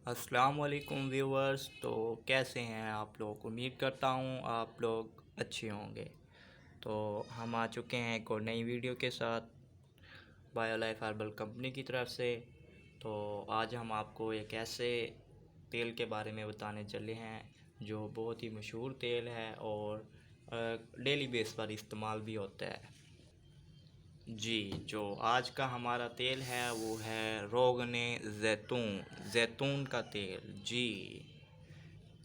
السلام علیکم ویورز، تو کیسے ہیں آپ لوگ؟ امید کرتا ہوں آپ لوگ اچھے ہوں گے۔ تو ہم آ چکے ہیں ایک اور نئی ویڈیو کے ساتھ بایو لائف ہربل کمپنی کی طرف سے۔ تو آج ہم آپ کو ایک ایسے تیل کے بارے میں بتانے چلے ہیں جو بہت ہی مشہور تیل ہے اور ڈیلی بیس پر استعمال بھی ہوتا ہے۔ جی، جو آج کا ہمارا تیل ہے وہ ہے روغن زیتون کا تیل۔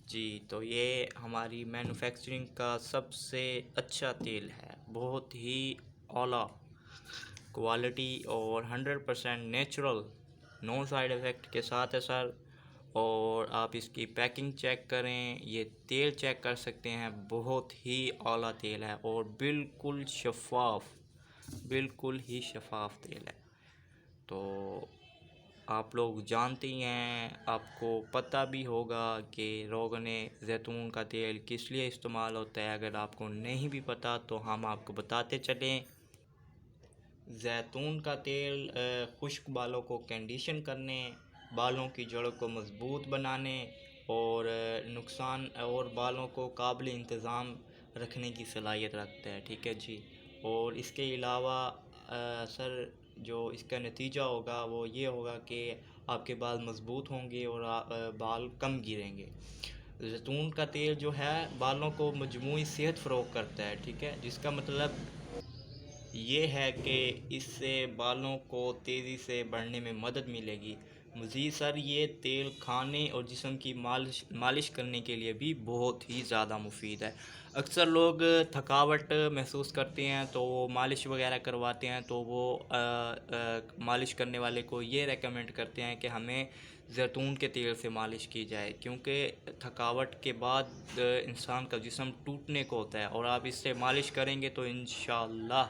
جی تو یہ ہماری مینوفیکچرنگ کا سب سے اچھا تیل ہے، بہت ہی اعلیٰ کوالٹی اور 100% نیچرل، نو سائیڈ ایفیکٹ کے ساتھ ہے سر۔ اور آپ اس کی پیکنگ چیک کریں، یہ تیل چیک کر سکتے ہیں، بہت ہی اعلیٰ تیل ہے اور بالکل ہی شفاف تیل ہے۔ تو آپ لوگ جانتے ہی ہیں، آپ کو پتہ بھی ہوگا کہ روغن زیتون کا تیل کس لیے استعمال ہوتا ہے۔ اگر آپ کو نہیں بھی پتہ تو ہم آپ کو بتاتے چلیں۔ زیتون کا تیل خشک بالوں کو کنڈیشن کرنے، بالوں کی جڑوں کو مضبوط بنانے اور نقصان اور بالوں کو قابل انتظام رکھنے کی صلاحیت رکھتا ہے، ٹھیک ہے جی۔ اور اس کے علاوہ سر جو اس کا نتیجہ ہوگا وہ یہ ہوگا کہ آپ کے بال مضبوط ہوں گے اور بال کم گریں گے۔ زیتون کا تیل جو ہے بالوں کو مجموعی صحت فروغ کرتا ہے، ٹھیک ہے، جس کا مطلب یہ ہے کہ اس سے بالوں کو تیزی سے بڑھنے میں مدد ملے گی۔ مزید سر یہ تیل کھانے اور جسم کی مالش کرنے کے لیے بھی بہت ہی زیادہ مفید ہے۔ اکثر لوگ تھکاوٹ محسوس کرتے ہیں تو وہ مالش وغیرہ کرواتے ہیں، تو وہ مالش کرنے والے کو یہ ریکمنڈ کرتے ہیں کہ ہمیں زیتون کے تیل سے مالش کی جائے، کیونکہ تھکاوٹ کے بعد انسان کا جسم ٹوٹنے کو ہوتا ہے، اور آپ اس سے مالش کریں گے تو انشاءاللہ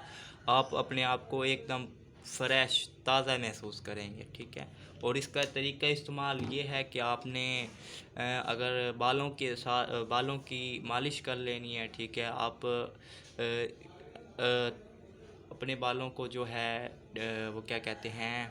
آپ اپنے آپ کو ایک دم فریش تازہ محسوس کریں گے، ٹھیک ہے۔ اور اس کا طریقہ استعمال یہ ہے کہ آپ نے اگر بالوں کی مالش کر لینی ہے، ٹھیک ہے، آپ اپنے بالوں کو جو ہے وہ کیا کہتے ہیں،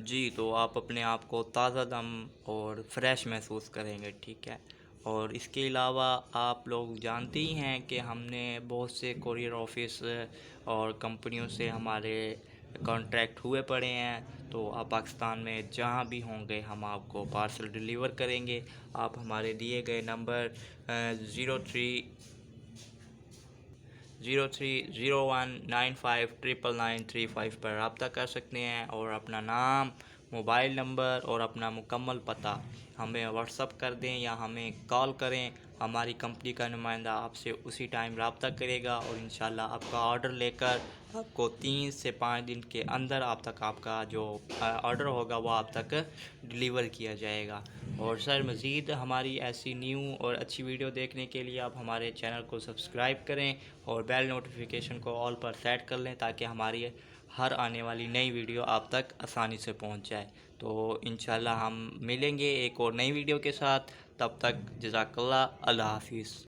جی تو آپ اپنے آپ کو تازہ دم اور فریش محسوس کریں گے، ٹھیک ہے۔ اور اس کے علاوہ آپ لوگ جانتے ہی ہیں کہ ہم نے بہت سے کوریئر آفس اور کمپنیوں سے ہمارے کانٹریکٹ ہوئے پڑے ہیں، تو آپ پاکستان میں جہاں بھی ہوں گے ہم آپ کو پارسل ڈیلیور کریں گے۔ آپ ہمارے دیے گئے نمبر 0301959935 پر رابطہ کر سکتے ہیں، اور اپنا نام، موبائل نمبر اور اپنا مکمل پتہ ہمیں واٹس اپ کر دیں یا ہمیں کال کریں۔ ہماری کمپنی کا نمائندہ آپ سے اسی ٹائم رابطہ کرے گا، اور انشاءاللہ آپ کا آرڈر لے کر آپ کو 3 سے 5 دن کے اندر آپ کا جو آرڈر ہوگا وہ آپ تک ڈیلیور کیا جائے گا۔ اور سر مزید ہماری ایسی نیو اور اچھی ویڈیو دیکھنے کے لیے آپ ہمارے چینل کو سبسکرائب کریں اور بیل نوٹیفیکیشن کو آل پر سیٹ کر لیں، تاکہ ہماری ہر آنے والی نئی ویڈیو آپ تک آسانی سے پہنچ جائے۔ تو انشاءاللہ ہم ملیں گے ایک اور نئی ویڈیو کے ساتھ، تب تک جزاک اللہ، اللہ حافظ۔